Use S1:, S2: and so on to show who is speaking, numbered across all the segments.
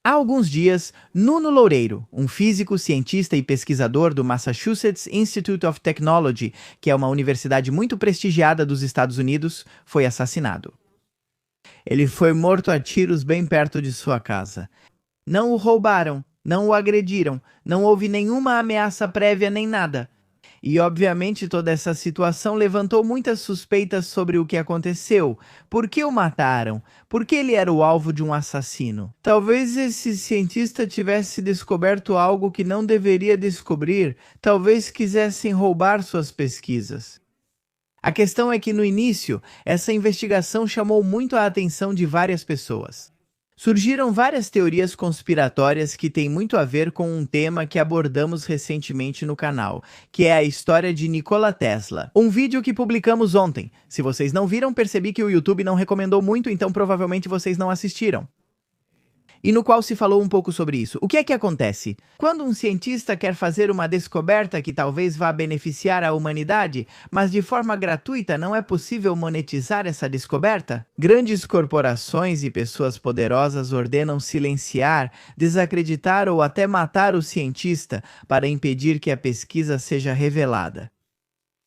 S1: Há alguns dias, Nuno Loureiro, um físico, cientista e pesquisador do Massachusetts Institute of Technology, que é uma universidade muito prestigiada dos Estados Unidos, foi assassinado. Ele foi morto a tiros bem perto de sua casa. Não o roubaram, não o agrediram, não houve nenhuma ameaça prévia nem nada. E, obviamente, toda essa situação levantou muitas suspeitas sobre o que aconteceu. Por que o mataram? Por que ele era o alvo de um assassino? Talvez esse cientista tivesse descoberto algo que não deveria descobrir. Talvez quisessem roubar suas pesquisas. A questão é que, no início, essa investigação chamou muito a atenção de várias pessoas. Surgiram várias teorias conspiratórias que têm muito a ver com um tema que abordamos recentemente no canal, que é a história de Nikola Tesla. Um vídeo que publicamos ontem. Se vocês não viram, percebi que o YouTube não recomendou muito, então provavelmente vocês não assistiram. E no qual se falou um pouco sobre isso. O que é que acontece? Quando um cientista quer fazer uma descoberta que talvez vá beneficiar a humanidade, mas de forma gratuita não é possível monetizar essa descoberta? Grandes corporações e pessoas poderosas ordenam silenciar, desacreditar ou até matar o cientista para impedir que a pesquisa seja revelada.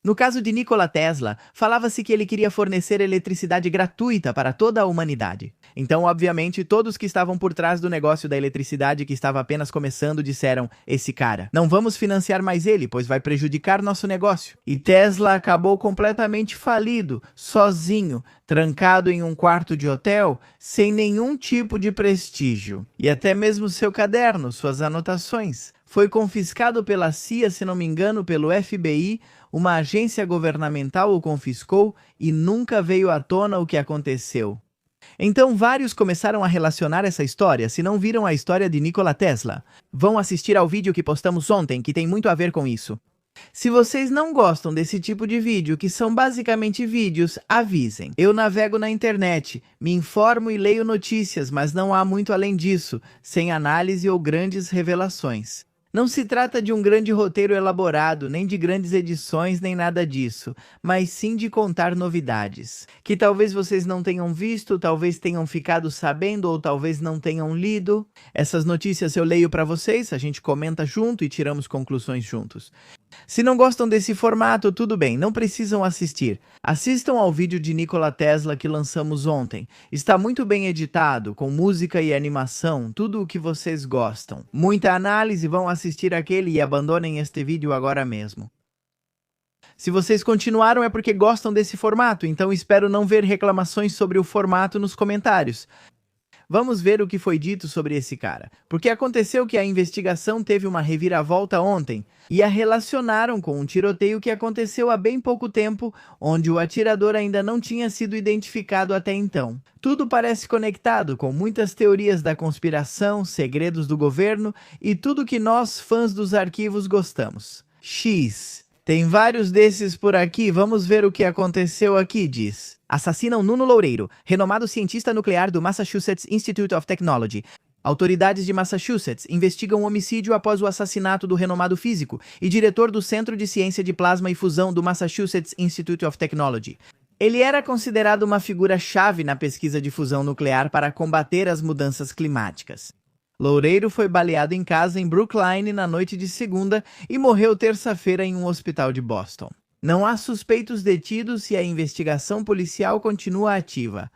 S1: No caso de Nikola Tesla, falava-se que ele queria fornecer eletricidade gratuita para toda a humanidade. Então, obviamente, todos que estavam por trás do negócio da eletricidade que estava apenas começando disseram: esse cara, não vamos financiar mais ele, pois vai prejudicar nosso negócio. E Tesla acabou completamente falido, sozinho, trancado em um quarto de hotel, sem nenhum tipo de prestígio. E até mesmo seu caderno, suas anotações. Foi confiscado pela CIA, se não me engano, pelo FBI, uma agência governamental o confiscou e nunca veio à tona o que aconteceu. Então vários começaram a relacionar essa história, se não viram a história de Nikola Tesla. Vão assistir ao vídeo que postamos ontem, que tem muito a ver com isso. Se vocês não gostam desse tipo de vídeo, que são basicamente vídeos, avisem. Eu navego na internet, me informo e leio notícias, mas não há muito além disso, sem análise ou grandes revelações. Não se trata de um grande roteiro elaborado, nem de grandes edições, nem nada disso, mas sim de contar novidades, que talvez vocês não tenham visto, talvez tenham ficado sabendo ou talvez não tenham lido. Essas notícias eu leio para vocês, a gente comenta junto e tiramos conclusões juntos. Se não gostam desse formato, tudo bem, não precisam assistir. Assistam ao vídeo de Nikola Tesla que lançamos ontem. Está muito bem editado, com música e animação, tudo o que vocês gostam. Muita análise, vão assistir aquele e abandonem este vídeo agora mesmo. Se vocês continuaram é porque gostam desse formato, então espero não ver reclamações sobre o formato nos comentários. Vamos ver o que foi dito sobre esse cara, porque aconteceu que a investigação teve uma reviravolta ontem e a relacionaram com um tiroteio que aconteceu há bem pouco tempo, onde o atirador ainda não tinha sido identificado até então. Tudo parece conectado com muitas teorias da conspiração, segredos do governo e tudo que nós, fãs dos arquivos, gostamos. X. Tem vários desses por aqui, vamos ver o que aconteceu aqui, diz. Assassinam Nuno Loureiro, renomado cientista nuclear do Massachusetts Institute of Technology. Autoridades de Massachusetts investigam o homicídio após o assassinato do renomado físico e diretor do Centro de Ciência de Plasma e Fusão do Massachusetts Institute of Technology. Ele era considerado uma figura-chave na pesquisa de fusão nuclear para combater as mudanças climáticas. Loureiro foi baleado em casa em Brookline na noite de segunda e morreu terça-feira em um hospital de Boston. Não há suspeitos detidos e a investigação policial continua ativa.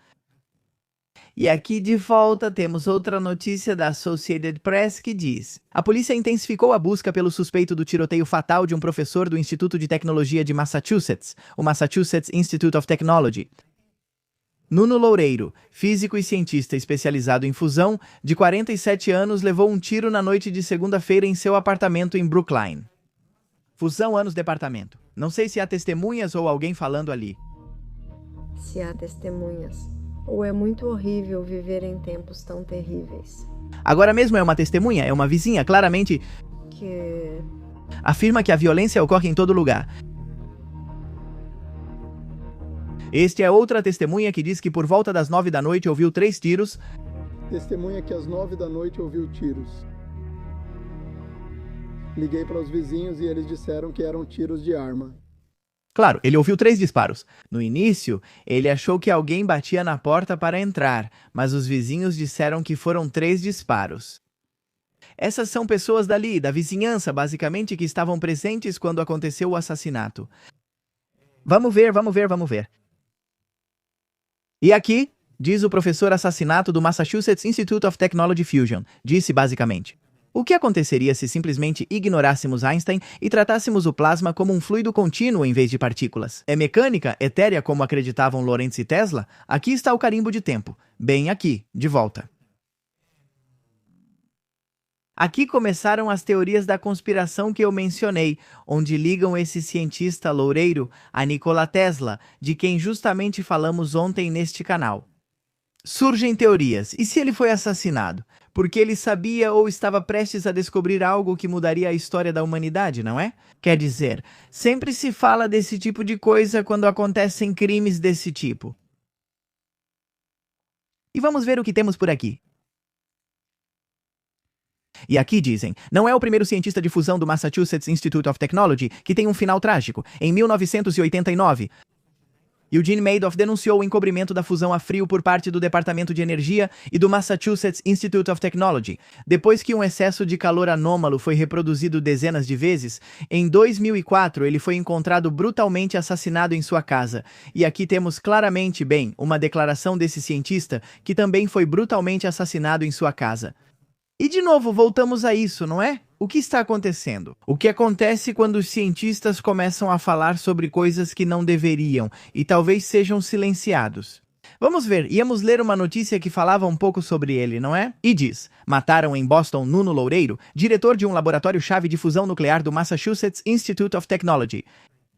S1: E aqui de volta temos outra notícia da Associated Press que diz: a polícia intensificou a busca pelo suspeito do tiroteio fatal de um professor do Instituto de Tecnologia de Massachusetts, o Massachusetts Institute of Technology. Nuno Loureiro, físico e cientista especializado em fusão, de 47 anos, levou um tiro na noite de segunda-feira em seu apartamento em Brookline. Fusão anos departamento. Não sei se há testemunhas ou alguém falando ali.
S2: Se há testemunhas. Ou é muito horrível viver em tempos tão terríveis.
S1: Agora mesmo é uma testemunha, é uma vizinha, claramente...
S2: Que...
S1: afirma que a violência ocorre em todo lugar. Este é outra testemunha que diz que por volta das 9 da noite ouviu 3 tiros.
S3: Testemunha que às 9 da noite ouviu tiros. Liguei para os vizinhos e eles disseram que eram tiros de arma.
S1: Claro, ele ouviu 3 disparos. No início, ele achou que alguém batia na porta para entrar, mas os vizinhos disseram que foram 3 disparos. Essas são pessoas dali, da vizinhança, basicamente, que estavam presentes quando aconteceu o assassinato. Vamos ver. E aqui, diz o professor assassinato do Massachusetts Institute of Technology Fusion, disse basicamente: o que aconteceria se simplesmente ignorássemos Einstein e tratássemos o plasma como um fluido contínuo em vez de partículas? É mecânica, etérea como acreditavam Lorentz e Tesla? Aqui está o carimbo de tempo. Bem aqui, de volta. Aqui começaram as teorias da conspiração que eu mencionei, onde ligam esse cientista loureiro a Nikola Tesla, de quem justamente falamos ontem neste canal. Surgem teorias. E se ele foi assassinado? Porque ele sabia ou estava prestes a descobrir algo que mudaria a história da humanidade, não é? Quer dizer, sempre se fala desse tipo de coisa quando acontecem crimes desse tipo. E vamos ver o que temos por aqui. E aqui dizem, não é o primeiro cientista de fusão do Massachusetts Institute of Technology que tem um final trágico. Em 1989, Eugene Madoff denunciou o encobrimento da fusão a frio por parte do Departamento de Energia e do Massachusetts Institute of Technology. Depois que um excesso de calor anômalo foi reproduzido dezenas de vezes, em 2004 ele foi encontrado brutalmente assassinado em sua casa. E aqui temos claramente, uma declaração desse cientista que também foi brutalmente assassinado em sua casa. E de novo, voltamos a isso, não é? O que está acontecendo? O que acontece quando os cientistas começam a falar sobre coisas que não deveriam e talvez sejam silenciados? Vamos ver, íamos ler uma notícia que falava um pouco sobre ele, não é? E diz, mataram em Boston Nuno Loureiro, diretor de um laboratório-chave de fusão nuclear do Massachusetts Institute of Technology.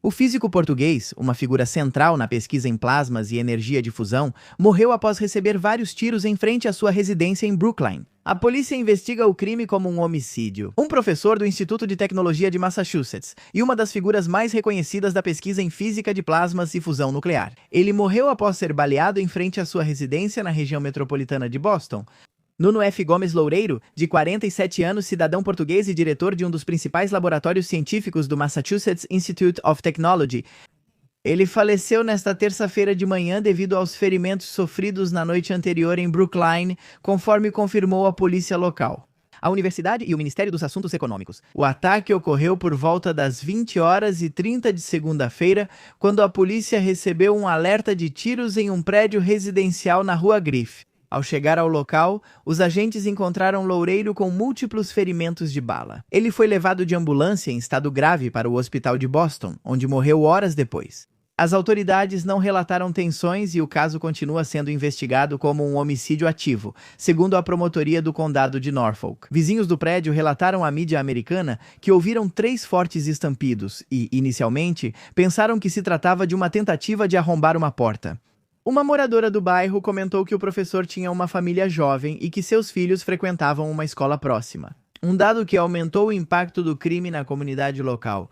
S1: O físico português, uma figura central na pesquisa em plasmas e energia de fusão, morreu após receber vários tiros em frente à sua residência em Brookline. A polícia investiga o crime como um homicídio. Um professor do Instituto de Tecnologia de Massachusetts e uma das figuras mais reconhecidas da pesquisa em física de plasmas e fusão nuclear. Ele morreu após ser baleado em frente à sua residência na região metropolitana de Boston. Nuno F. Gomes Loureiro, de 47 anos, cidadão português e diretor de um dos principais laboratórios científicos do Massachusetts Institute of Technology. Ele faleceu nesta terça-feira de manhã devido aos ferimentos sofridos na noite anterior em Brookline, conforme confirmou a polícia local. A Universidade e o Ministério dos Assuntos Econômicos. O ataque ocorreu por volta das 20h30 de segunda-feira, quando a polícia recebeu um alerta de tiros em um prédio residencial na Rua Griff. Ao chegar ao local, os agentes encontraram Loureiro com múltiplos ferimentos de bala. Ele foi levado de ambulância em estado grave para o hospital de Boston, onde morreu horas depois. As autoridades não relataram tensões e o caso continua sendo investigado como um homicídio ativo, segundo a promotoria do condado de Norfolk. Vizinhos do prédio relataram à mídia americana que ouviram 3 fortes estampidos e, inicialmente, pensaram que se tratava de uma tentativa de arrombar uma porta. Uma moradora do bairro comentou que o professor tinha uma família jovem e que seus filhos frequentavam uma escola próxima. Um dado que aumentou o impacto do crime na comunidade local.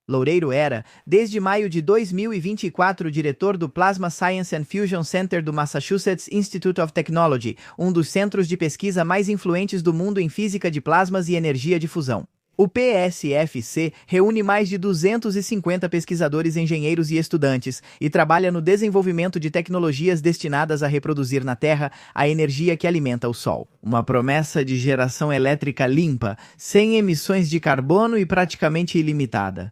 S1: Loureiro era, desde maio de 2024, diretor do Plasma Science and Fusion Center do Massachusetts Institute of Technology, um dos centros de pesquisa mais influentes do mundo em física de plasmas e energia de fusão. O PSFC reúne mais de 250 pesquisadores, engenheiros e estudantes e trabalha no desenvolvimento de tecnologias destinadas a reproduzir na Terra a energia que alimenta o Sol. Uma promessa de geração elétrica limpa, sem emissões de carbono e praticamente ilimitada.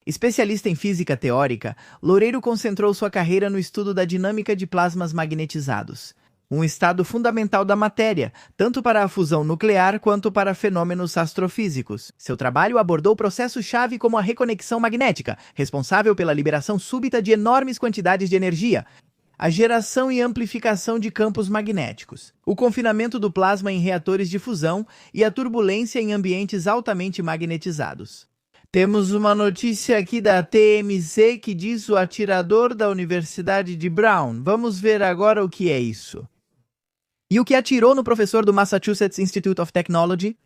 S1: Especialista em física teórica, Loureiro concentrou sua carreira no estudo da dinâmica de plasmas magnetizados. Um estado fundamental da matéria, tanto para a fusão nuclear quanto para fenômenos astrofísicos. Seu trabalho abordou processos-chave como a reconexão magnética, responsável pela liberação súbita de enormes quantidades de energia, a geração e amplificação de campos magnéticos, o confinamento do plasma em reatores de fusão e a turbulência em ambientes altamente magnetizados. Temos uma notícia aqui da TMZ que diz o atirador da Universidade de Brown. Vamos ver agora o que é isso. E o que atirou no professor do Massachusetts Institute of Technology?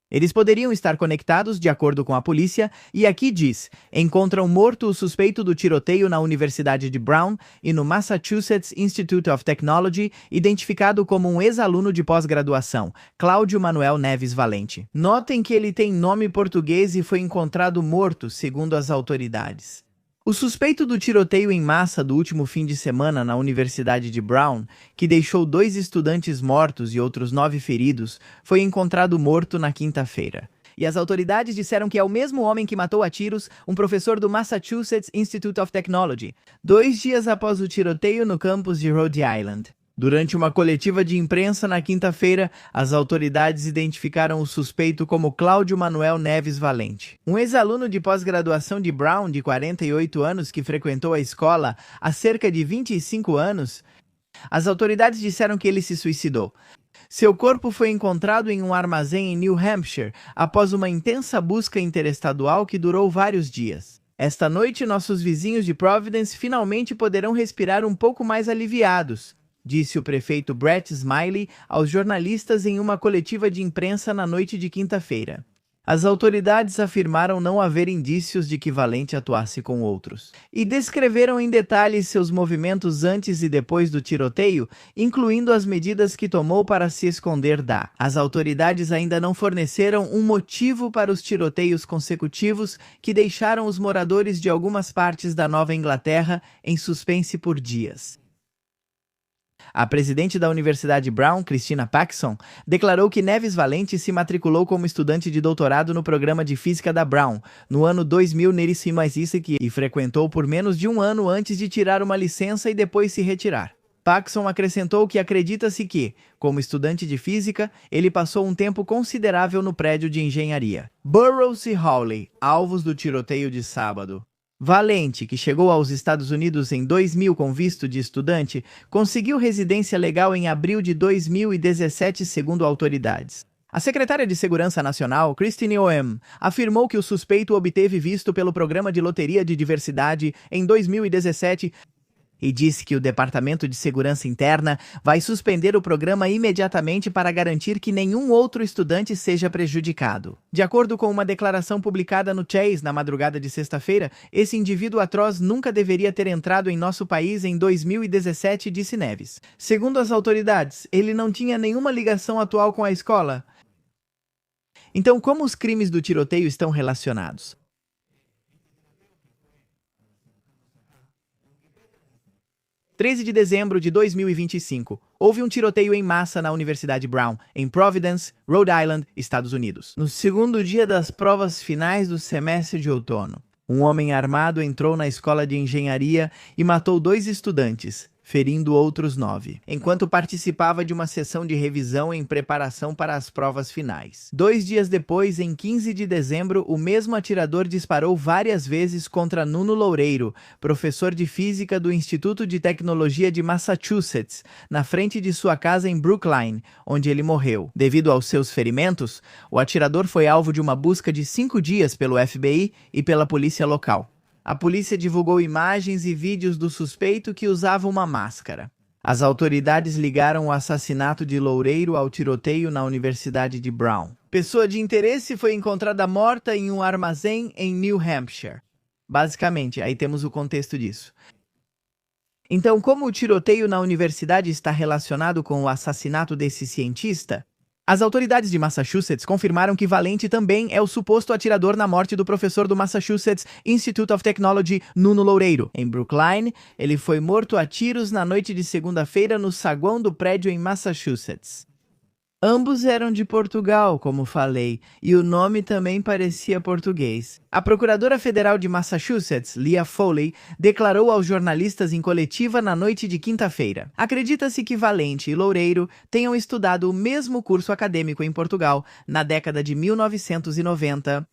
S1: Eles poderiam estar conectados, de acordo com a polícia, e aqui diz, encontram morto o suspeito do tiroteio na Universidade de Brown e no Massachusetts Institute of Technology, identificado como um ex-aluno de pós-graduação, Cláudio Manuel Neves Valente. Notem que ele tem nome português e foi encontrado morto, segundo as autoridades. O suspeito do tiroteio em massa do último fim de semana na Universidade de Brown, que deixou 2 estudantes mortos e outros 9 feridos, foi encontrado morto na quinta-feira. E as autoridades disseram que é o mesmo homem que matou a tiros um professor do Massachusetts Institute of Technology, 2 dias após o tiroteio no campus de Rhode Island. Durante uma coletiva de imprensa na quinta-feira, as autoridades identificaram o suspeito como Cláudio Manuel Neves Valente, um ex-aluno de pós-graduação de Brown de 48 anos que frequentou a escola há cerca de 25 anos. As autoridades disseram que ele se suicidou. Seu corpo foi encontrado em um armazém em New Hampshire após uma intensa busca interestadual que durou vários dias. Esta noite, nossos vizinhos de Providence finalmente poderão respirar um pouco mais aliviados, disse o prefeito Brett Smiley aos jornalistas em uma coletiva de imprensa na noite de quinta-feira. As autoridades afirmaram não haver indícios de que Valente atuasse com outros, e descreveram em detalhes seus movimentos antes e depois do tiroteio, incluindo as medidas que tomou para se esconder da. As autoridades ainda não forneceram um motivo para os tiroteios consecutivos que deixaram os moradores de algumas partes da Nova Inglaterra em suspense por dias. A presidente da Universidade Brown, Christina Paxson, declarou que Neves Valente se matriculou como estudante de doutorado no programa de física da Brown, no ano 2000 e frequentou por menos de um ano antes de tirar uma licença e depois se retirar. Paxson acrescentou que acredita-se que, como estudante de física, ele passou um tempo considerável no prédio de engenharia. Burroughs e Hawley, alvos do tiroteio de sábado. Valente, que chegou aos Estados Unidos em 2000 com visto de estudante, conseguiu residência legal em abril de 2017, segundo autoridades. A secretária de Segurança Nacional, Christine Oem, afirmou que o suspeito obteve visto pelo Programa de Loteria de Diversidade em 2017 e disse que o Departamento de Segurança Interna vai suspender o programa imediatamente para garantir que nenhum outro estudante seja prejudicado. De acordo com uma declaração publicada no Chase na madrugada de sexta-feira, esse indivíduo atroz nunca deveria ter entrado em nosso país em 2017, disse Neves. Segundo as autoridades, ele não tinha nenhuma ligação atual com a escola. Então, como os crimes do tiroteio estão relacionados? Em 13 de dezembro de 2025, houve um tiroteio em massa na Universidade Brown, em Providence, Rhode Island, Estados Unidos. No segundo dia das provas finais do semestre de outono, um homem armado entrou na escola de engenharia e matou 2 estudantes, ferindo outros 9, enquanto participava de uma sessão de revisão em preparação para as provas finais. 2 dias depois, em 15 de dezembro, o mesmo atirador disparou várias vezes contra Nuno Loureiro, professor de física do Instituto de Tecnologia de Massachusetts, na frente de sua casa em Brookline, onde ele morreu. Devido aos seus ferimentos, o atirador foi alvo de uma busca de 5 dias pelo FBI e pela polícia local. A polícia divulgou imagens e vídeos do suspeito que usava uma máscara. As autoridades ligaram o assassinato de Loureiro ao tiroteio na Universidade de Brown. Pessoa de interesse foi encontrada morta em um armazém em New Hampshire. Basicamente, aí temos o contexto disso. Então, como o tiroteio na universidade está relacionado com o assassinato desse cientista? As autoridades de Massachusetts confirmaram que Valente também é o suposto atirador na morte do professor do Massachusetts Institute of Technology, Nuno Loureiro. Em Brookline, ele foi morto a tiros na noite de segunda-feira no saguão do prédio em Massachusetts. Ambos eram de Portugal, como falei, e o nome também parecia português. A procuradora federal de Massachusetts, Leah Foley, declarou aos jornalistas em coletiva na noite de quinta-feira. Acredita-se que Valente e Loureiro tenham estudado o mesmo curso acadêmico em Portugal na década de 1990.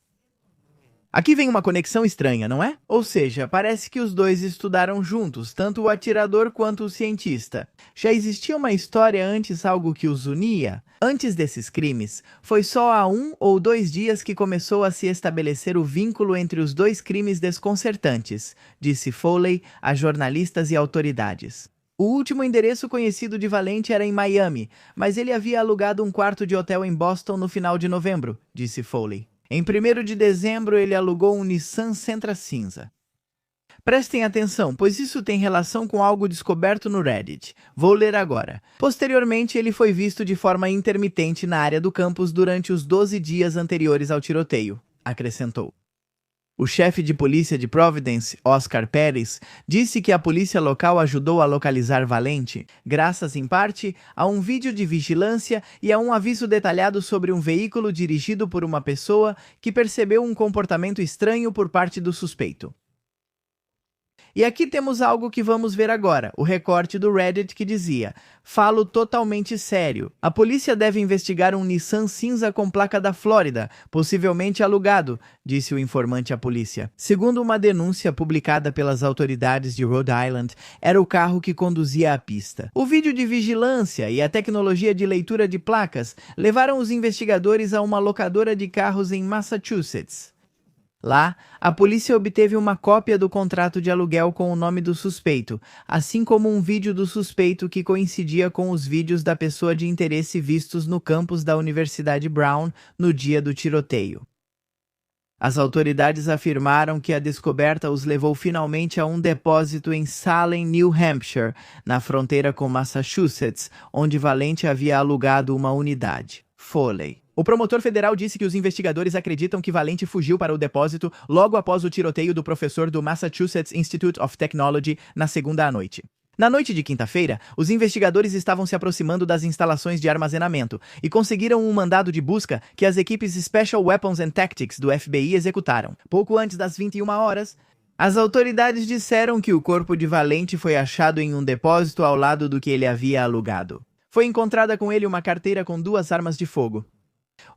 S1: Aqui vem uma conexão estranha, não é? Ou seja, parece que os dois estudaram juntos, tanto o atirador quanto o cientista. Já existia uma história antes, algo que os unia? Antes desses crimes, foi só há 1 ou 2 dias que começou a se estabelecer o vínculo entre os 2 crimes desconcertantes, disse Foley a jornalistas e autoridades. O último endereço conhecido de Valente era em Miami, mas ele havia alugado um quarto de hotel em Boston no final de novembro, disse Foley. Em 1º de dezembro, ele alugou um Nissan Sentra cinza. Prestem atenção, pois isso tem relação com algo descoberto no Reddit. Vou ler agora. Posteriormente, ele foi visto de forma intermitente na área do campus durante os 12 dias anteriores ao tiroteio, acrescentou. O chefe de polícia de Providence, Oscar Pérez, disse que a polícia local ajudou a localizar Valente, graças em parte a um vídeo de vigilância e a um aviso detalhado sobre um veículo dirigido por uma pessoa que percebeu um comportamento estranho por parte do suspeito. E aqui temos algo que vamos ver agora, o recorte do Reddit que dizia: "Falo totalmente sério. A polícia deve investigar um Nissan cinza com placa da Flórida, possivelmente alugado", disse o informante à polícia. Segundo uma denúncia publicada pelas autoridades de Rhode Island, era o carro que conduzia à pista. O vídeo de vigilância e a tecnologia de leitura de placas levaram os investigadores a uma locadora de carros em Massachusetts. Lá, a polícia obteve uma cópia do contrato de aluguel com o nome do suspeito, assim como um vídeo do suspeito que coincidia com os vídeos da pessoa de interesse vistos no campus da Universidade Brown no dia do tiroteio. As autoridades afirmaram que a descoberta os levou finalmente a um depósito em Salem, New Hampshire, na fronteira com Massachusetts, onde Valente havia alugado uma unidade. Foley. O promotor federal disse que os investigadores acreditam que Valente fugiu para o depósito logo após o tiroteio do professor do Massachusetts Institute of Technology na segunda à noite. Na noite de quinta-feira, os investigadores estavam se aproximando das instalações de armazenamento e conseguiram um mandado de busca que as equipes Special Weapons and Tactics do FBI executaram. Pouco antes das 21 horas, as autoridades disseram que o corpo de Valente foi achado em um depósito ao lado do que ele havia alugado. Foi encontrada com ele uma carteira com 2 armas de fogo.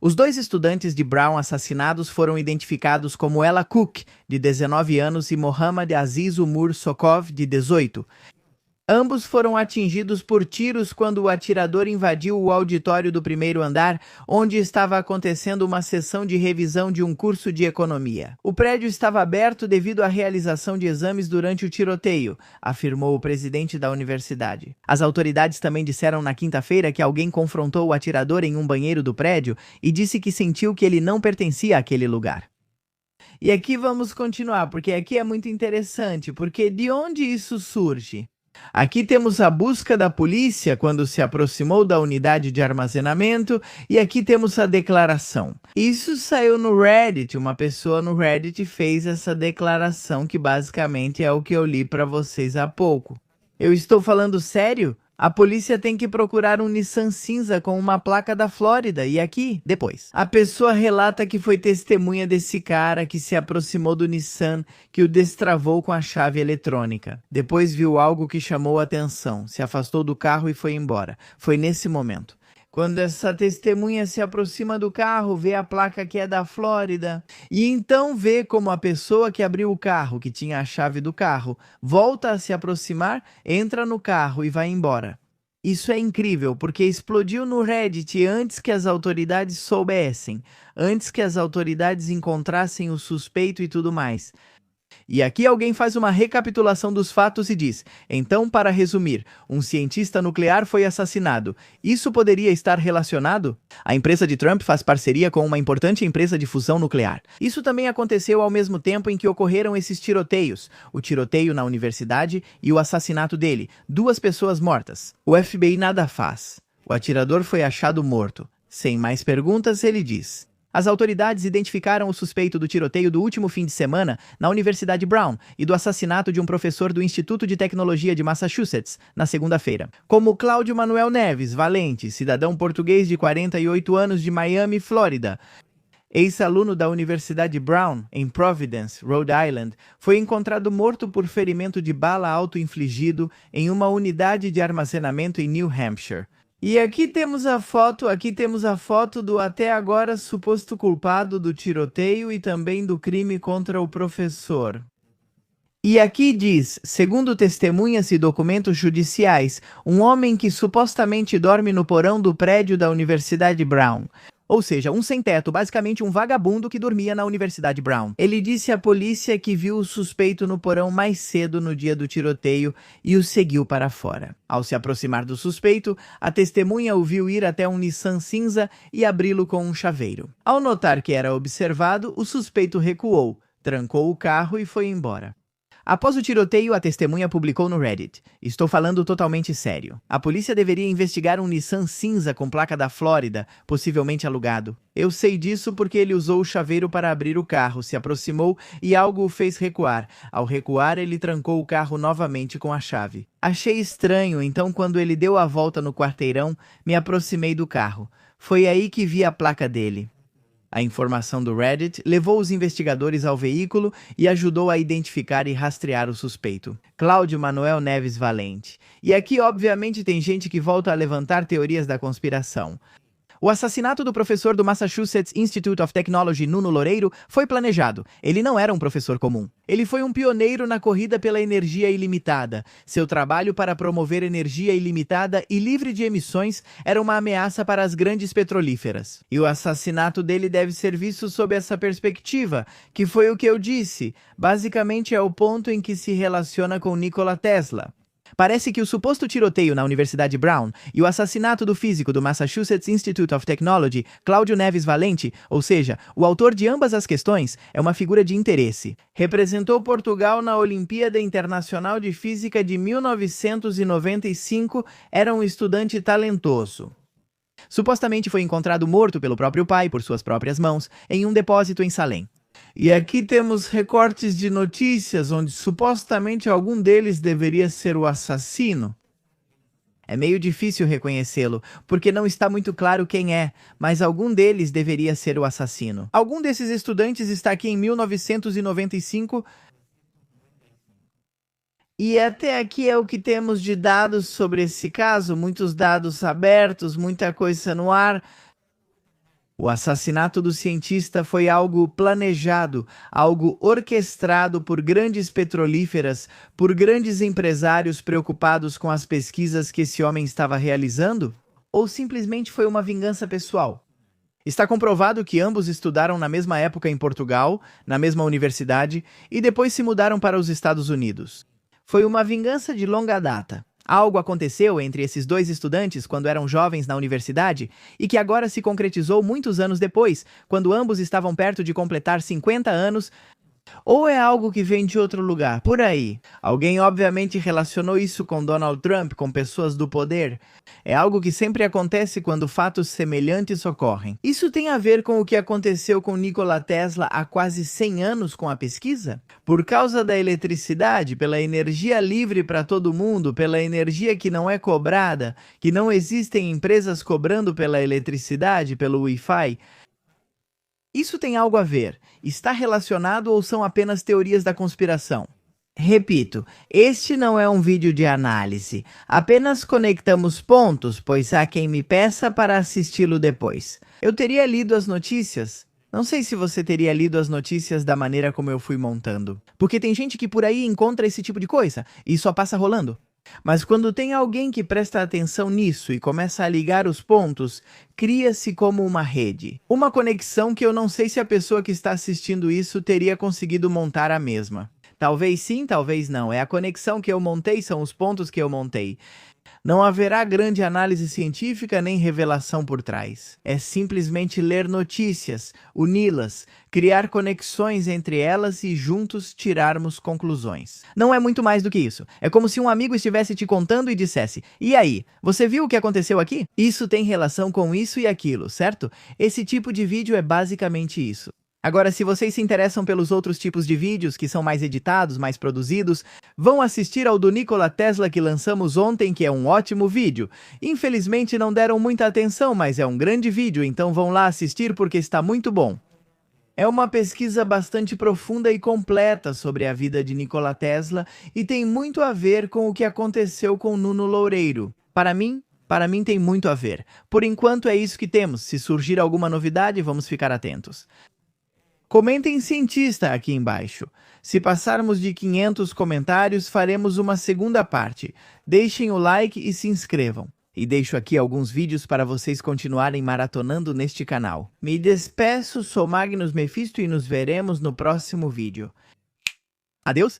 S1: Os 2 estudantes de Brown assassinados foram identificados como Ella Cook, de 19 anos, e Mohammad Aziz Umur Sokov, de 18. Ambos foram atingidos por tiros quando o atirador invadiu o auditório do primeiro andar, onde estava acontecendo uma sessão de revisão de um curso de economia. O prédio estava aberto devido à realização de exames durante o tiroteio, afirmou o presidente da universidade. As autoridades também disseram na quinta-feira que alguém confrontou o atirador em um banheiro do prédio e disse que sentiu que ele não pertencia àquele lugar. E aqui vamos continuar, porque aqui é muito interessante, porque de onde isso surge? Aqui temos a busca da polícia quando se aproximou da unidade de armazenamento e aqui temos a declaração. Isso saiu no Reddit, uma pessoa no Reddit fez essa declaração que basicamente é o que eu li para vocês há pouco. Eu estou falando sério? A polícia tem que procurar um Nissan cinza com uma placa da Flórida. E aqui, depois, a pessoa relata que foi testemunha desse cara que se aproximou do Nissan, que o destravou com a chave eletrônica. Depois viu algo que chamou a atenção, se afastou do carro e foi embora. Foi nesse momento. Quando essa testemunha se aproxima do carro, vê a placa que é da Flórida, e então vê como a pessoa que abriu o carro, que tinha a chave do carro, volta a se aproximar, entra no carro e vai embora. Isso é incrível, porque explodiu no Reddit antes que as autoridades soubessem, antes que as autoridades encontrassem o suspeito e tudo mais. E aqui alguém faz uma recapitulação dos fatos e diz: então, para resumir, um cientista nuclear foi assassinado. Isso poderia estar relacionado? A empresa de Trump faz parceria com uma importante empresa de fusão nuclear. Isso também aconteceu ao mesmo tempo em que ocorreram esses tiroteios. O tiroteio na universidade e o assassinato dele. 2 pessoas mortas. O FBI nada faz. O atirador foi achado morto. Sem mais perguntas, ele diz: as autoridades identificaram o suspeito do tiroteio do último fim de semana na Universidade Brown e do assassinato de um professor do Instituto de Tecnologia de Massachusetts na segunda-feira, como Cláudio Manuel Neves Valente, cidadão português de 48 anos de Miami, Flórida. Ex-aluno da Universidade Brown, em Providence, Rhode Island, foi encontrado morto por ferimento de bala auto-infligido em uma unidade de armazenamento em New Hampshire. E aqui temos a foto do até agora suposto culpado do tiroteio e também do crime contra o professor. E aqui diz, segundo testemunhas e documentos judiciais, um homem que supostamente dorme no porão do prédio da Universidade Brown. Ou seja, um sem-teto, basicamente um vagabundo que dormia na Universidade Brown. Ele disse à polícia que viu o suspeito no porão mais cedo no dia do tiroteio e o seguiu para fora. Ao se aproximar do suspeito, a testemunha o viu ir até um Nissan cinza e abri-lo com um chaveiro. Ao notar que era observado, o suspeito recuou, trancou o carro e foi embora. Após o tiroteio, a testemunha publicou no Reddit: "Estou falando totalmente sério. A polícia deveria investigar um Nissan cinza com placa da Flórida, possivelmente alugado. Eu sei disso porque ele usou o chaveiro para abrir o carro, se aproximou e algo o fez recuar. Ao recuar, ele trancou o carro novamente com a chave. Achei estranho, então quando ele deu a volta no quarteirão, me aproximei do carro. Foi aí que vi a placa dele." A informação do Reddit levou os investigadores ao veículo e ajudou a identificar e rastrear o suspeito, Cláudio Manuel Neves Valente. E aqui, obviamente, tem gente que volta a levantar teorias da conspiração. O assassinato do professor do Massachusetts Institute of Technology, Nuno Loureiro, foi planejado. Ele não era um professor comum. Ele foi um pioneiro na corrida pela energia ilimitada. Seu trabalho para promover energia ilimitada e livre de emissões era uma ameaça para as grandes petrolíferas. E o assassinato dele deve ser visto sob essa perspectiva, que foi o que eu disse. Basicamente é o ponto em que se relaciona com Nikola Tesla. Parece que o suposto tiroteio na Universidade Brown e o assassinato do físico do Massachusetts Institute of Technology, Cláudio Neves Valente, ou seja, o autor de ambas as questões, é uma figura de interesse. Representou Portugal na Olimpíada Internacional de Física de 1995, era um estudante talentoso. Supostamente foi encontrado morto pelo próprio pai, por suas próprias mãos, em um depósito em Salem. E aqui temos recortes de notícias onde supostamente algum deles deveria ser o assassino. É meio difícil reconhecê-lo, porque não está muito claro quem é, mas algum deles deveria ser o assassino. Algum desses estudantes está aqui em 1995 e até aqui é o que temos de dados sobre esse caso, muitos dados abertos, muita coisa no ar. O assassinato do cientista foi algo planejado, algo orquestrado por grandes petrolíferas, por grandes empresários preocupados com as pesquisas que esse homem estava realizando? Ou simplesmente foi uma vingança pessoal? Está comprovado que ambos estudaram na mesma época em Portugal, na mesma universidade, e depois se mudaram para os Estados Unidos. Foi uma vingança de longa data. Algo aconteceu entre esses dois estudantes quando eram jovens na universidade e que agora se concretizou muitos anos depois, quando ambos estavam perto de completar 50 anos. Ou é algo que vem de outro lugar, por aí? Alguém obviamente relacionou isso com Donald Trump, com pessoas do poder. É algo que sempre acontece quando fatos semelhantes ocorrem. Isso tem a ver com o que aconteceu com Nikola Tesla há quase 100 anos com a pesquisa? Por causa da eletricidade, pela energia livre para todo mundo, pela energia que não é cobrada, que não existem empresas cobrando pela eletricidade, pelo Wi-Fi. Isso tem algo a ver? Está relacionado ou são apenas teorias da conspiração? Repito, este não é um vídeo de análise. Apenas conectamos pontos, pois há quem me peça para assisti-lo depois. Eu teria lido as notícias? Não sei se você teria lido as notícias da maneira como eu fui montando. Porque tem gente que por aí encontra esse tipo de coisa e só passa rolando. Mas quando tem alguém que presta atenção nisso e começa a ligar os pontos, cria-se como uma rede. Uma conexão que eu não sei se a pessoa que está assistindo isso teria conseguido montar a mesma. Talvez sim, talvez não. É a conexão que eu montei, são os pontos que eu montei. Não haverá grande análise científica nem revelação por trás. É simplesmente ler notícias, uni-las, criar conexões entre elas e juntos tirarmos conclusões. Não é muito mais do que isso. É como se um amigo estivesse te contando e dissesse: "E aí, você viu o que aconteceu aqui? Isso tem relação com isso e aquilo, certo?" Esse tipo de vídeo é basicamente isso. Agora, se vocês se interessam pelos outros tipos de vídeos, que são mais editados, mais produzidos, vão assistir ao do Nikola Tesla que lançamos ontem, que é um ótimo vídeo. Infelizmente não deram muita atenção, mas é um grande vídeo, então vão lá assistir porque está muito bom. É uma pesquisa bastante profunda e completa sobre a vida de Nikola Tesla e tem muito a ver com o que aconteceu com Nuno Loureiro. Para mim tem muito a ver. Por enquanto é isso que temos. Se surgir alguma novidade, vamos ficar atentos. Comentem cientista aqui embaixo. Se passarmos de 500 comentários, faremos uma segunda parte. Deixem o like e se inscrevam. E deixo aqui alguns vídeos para vocês continuarem maratonando neste canal. Me despeço, sou Magnus Mephisto e nos veremos no próximo vídeo. Adeus!